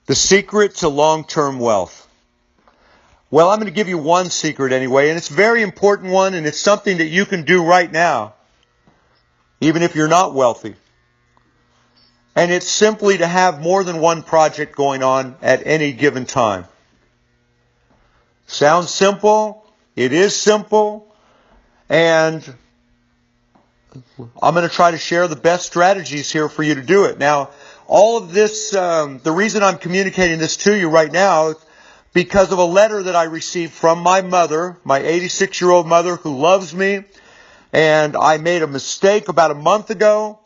The secret to long-term wealth. Well, I'm going to give you one secret anyway, and it's a very important one, and it's something that you can do right now, even if you're not wealthy. And it's simply to have more than one project going on at any given time. Sounds simple. It is simple. And I'm going to try to share the best strategies here for you to do it. Now, all of this, the reason I'm communicating this to you right now is because of a letter that I received from my mother, my 86-year-old mother who loves me. And I made a mistake about a month ago.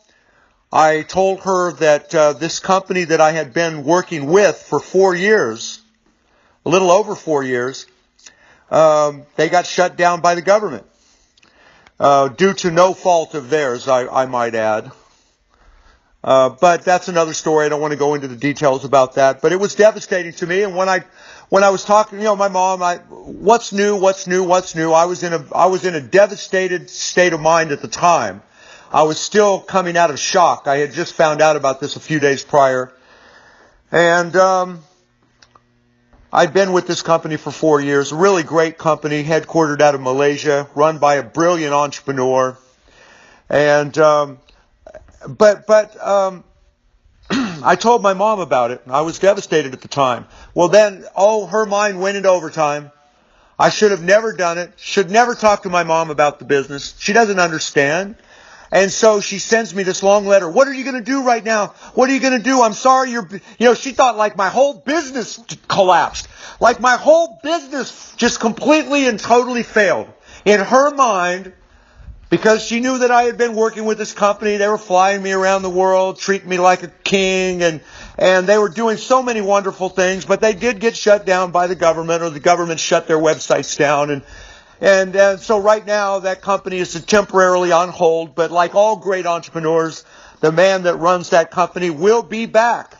I told her that this company that I had been working with for 4 years, a little over 4 years, they got shut down by the government. Due to no fault of theirs, I might add. But that's another story. I don't want to go into the details about that. But it was devastating to me. And when I was talking, my mom, what's new? I was in a devastated state of mind at the time. I was still coming out of shock. I had just found out about this a few days prior. And I'd been with this company for 4 years. A really great company, headquartered out of Malaysia, run by a brilliant entrepreneur. And I told my mom about it. I was devastated at the time. Well, then, her mind went into overtime. I should have never done it. Should never talk to my mom about the business. She doesn't understand. And so she sends me this long letter. What are you going to do right now? What are you going to do? I'm sorry she thought like my whole business collapsed. Like my whole business just completely and totally failed. In her mind, because she knew that I had been working with this company, they were flying me around the world, treating me like a king, and they were doing so many wonderful things, but they did get shut down by the government, or the government shut their websites down, and so right now that company is temporarily on hold, but like all great entrepreneurs, the man that runs that company will be back.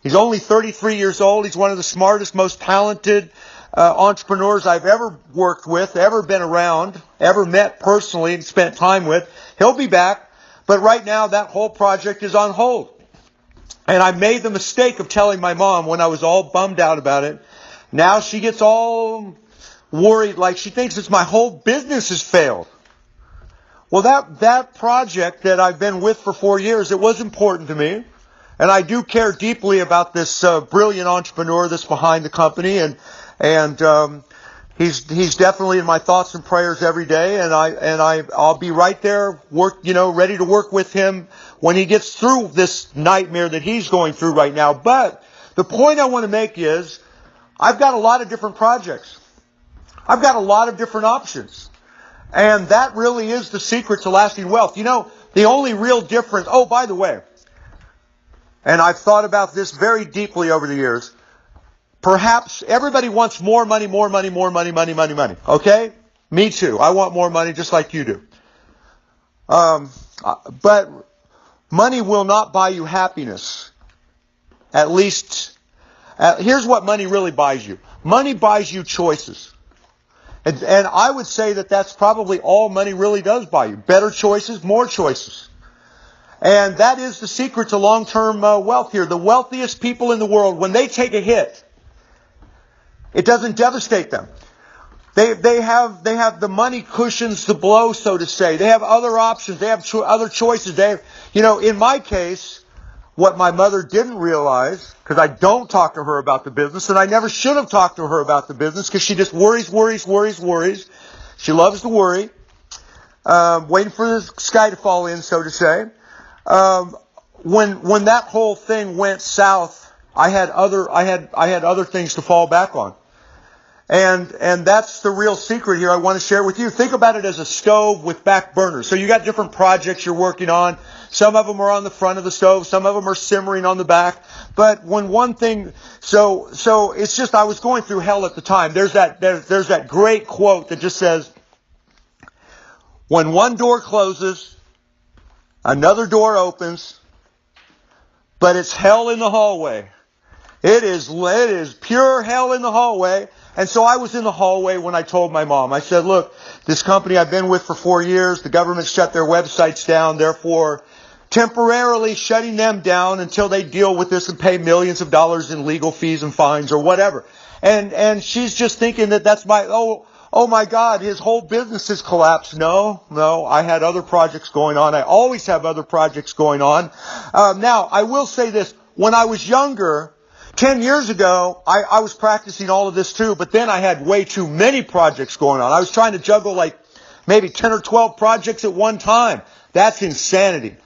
He's only 33 years old. He's one of the smartest, most talented entrepreneurs I've ever worked with, ever been around, ever met personally and spent time with. He'll be back, but right now that whole project is on hold. And I made the mistake of telling my mom when I was all bummed out about it. Now she gets all worried, like she thinks it's my whole business has failed. Well, that project that I've been with for 4 years, it was important to me. And I do care deeply about this brilliant entrepreneur that's behind the company, and he's definitely in my thoughts and prayers every day, and I'll be right there, ready to work with him when he gets through this nightmare that he's going through right now. But the point I want to make is, I've got a lot of different projects. I've got a lot of different options. And that really is the secret to lasting wealth. The only real difference, by the way, and I've thought about this very deeply over the years, perhaps everybody wants more money. Okay? Me too. I want more money just like you do. But money will not buy you happiness. At least, here's what money really buys you. Money buys you choices. And I would say that that's probably all money really does buy you. Better choices, more choices. And that is the secret to long-term wealth here. The wealthiest people in the world, when they take a hit, it doesn't devastate them. They have the money cushions the blow, so to say. They have other options. They have other choices. In my case, what my mother didn't realize, because I don't talk to her about the business, and I never should have talked to her about the business, because she just worries. She loves to worry, waiting for the sky to fall in, so to say. When that whole thing went south, I had other things to fall back on. And that's the real secret here I want to share with you. Think about it as a stove with back burners. So you got different projects you're working on. Some of them are on the front of the stove. Some of them are simmering on the back. But when one thing, so it's just, I was going through hell at the time. There's that great quote that just says, when one door closes, another door opens, but it's hell in the hallway. It is pure hell in the hallway. And so I was in the hallway when I told my mom. I said, look, this company I've been with for 4 years, the government shut their websites down, therefore temporarily shutting them down until they deal with this and pay millions of dollars in legal fees and fines or whatever. And she's just thinking that that's oh my God, his whole business has collapsed. No, I had other projects going on. I always have other projects going on. Now, I will say this. When I was younger, 10 years ago, I was practicing all of this too, but then I had way too many projects going on. I was trying to juggle like maybe 10 or 12 projects at one time. That's insanity.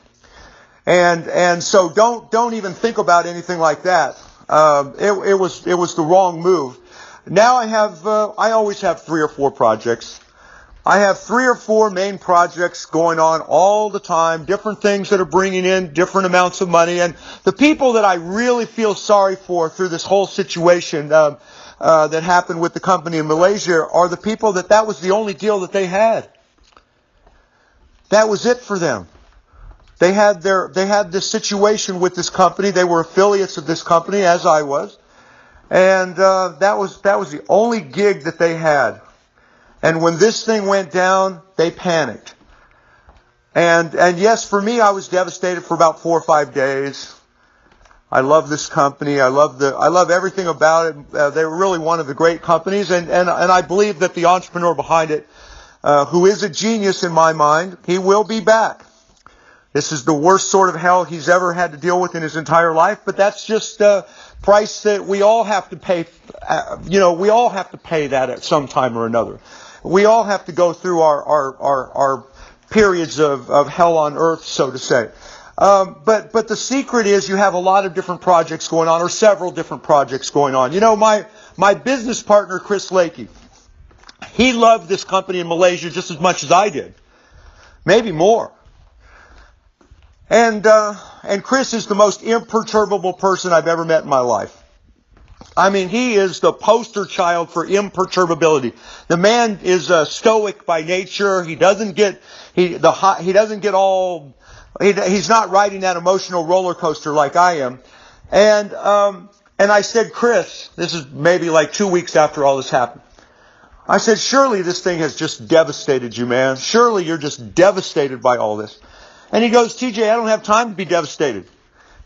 And so don't even think about anything like that. It was the wrong move. Now I always have 3 or 4 projects. I have 3 or 4 main projects going on all the time, different things that are bringing in different amounts of money. And the people that I really feel sorry for through this whole situation that happened with the company in Malaysia are the people that was the only deal that they had. That was it for them. They had this situation with this company. They were affiliates of this company, as I was. And that was the only gig that they had. And when this thing went down, they panicked. And yes, for me, I was devastated for about 4 or 5 days. I love this company. I love everything about it. They were really one of the great companies, and I believe that the entrepreneur behind it, who is a genius in my mind, he will be back. This is the worst sort of hell he's ever had to deal with in his entire life, but that's just a price that we all have to pay. We all have to pay that at some time or another. We all have to go through our periods of hell on earth, so to say. But the secret is you have a lot of different projects going on, or several different projects going on. You know, my business partner, Chris Lakey, he loved this company in Malaysia just as much as I did. Maybe more. And Chris is the most imperturbable person I've ever met in my life. I mean, he is the poster child for imperturbability. The man is stoic by nature. He's not riding that emotional roller coaster like I am. And I said, Chris, this is maybe like 2 weeks after all this happened. I said, surely this thing has just devastated you, man. Surely you're just devastated by all this. And he goes, TJ, I don't have time to be devastated.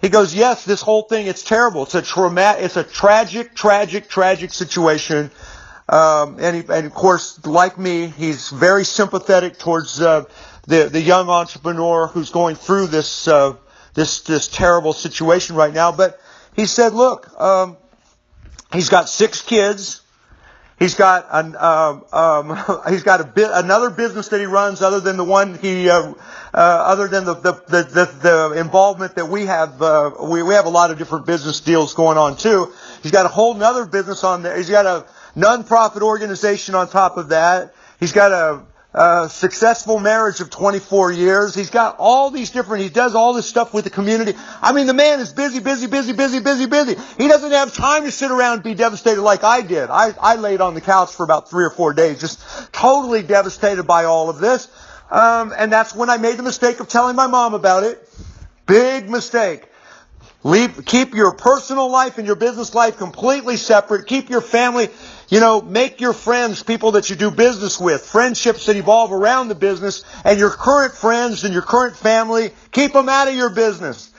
He goes, yes, this whole thing, it's terrible. It's a tragic situation. And of course, like me, he's very sympathetic towards the young entrepreneur who's going through this terrible situation right now. But he said, look, he's got 6 kids. He's got another business that he runs other than the one other than the involvement that we have. We have a lot of different business deals going on too. He's got a whole other business on there. He's got a nonprofit organization on top of that. He's got a successful marriage of 24 years. He's got all these different, he does all this stuff with the community. I mean, the man is busy. He doesn't have time to sit around and be devastated like I did. I laid on the couch for about 3 or 4 days, just totally devastated by all of this. And that's when I made the mistake of telling my mom about it. Big mistake. Keep your personal life and your business life completely separate. Keep your family, make your friends people that you do business with, friendships that evolve around the business, and your current friends and your current family, keep them out of your business.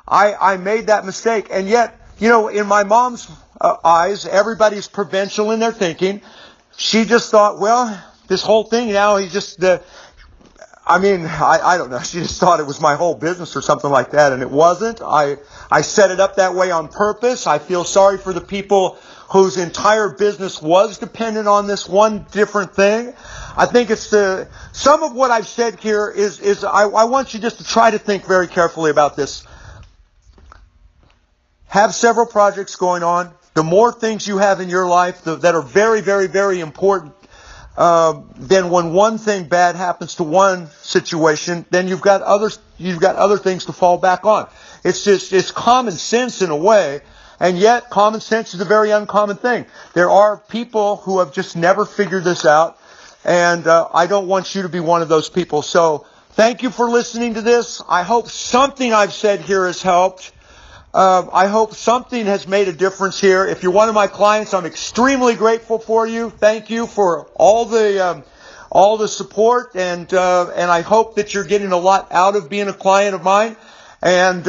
I made that mistake. And yet, in my mom's eyes, everybody's provincial in their thinking. She just thought, well, this whole thing now, he's just I don't know. She just thought it was my whole business or something like that, and it wasn't. I set it up that way on purpose. I feel sorry for the people whose entire business was dependent on this one different thing. I think it's some of what I've said here is I want you just to try to think very carefully about this. Have several projects going on. The more things you have in your life that are very, very, very important, then when one thing bad happens to one situation, then you've got other things to fall back on. It's common sense in a way, and yet common sense is a very uncommon thing. There are people who have just never figured this out, and I don't want you to be one of those people. So thank you for listening to this. I hope something I've said here has helped. I hope something has made a difference here. If you're one of my clients, I'm extremely grateful for you. Thank you for all the all the support, and I hope that you're getting a lot out of being a client of mine. And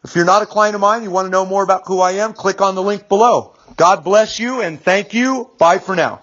if you're not a client of mine, you want to know more about who I am, click on the link below. God bless you, and thank you. Bye for now.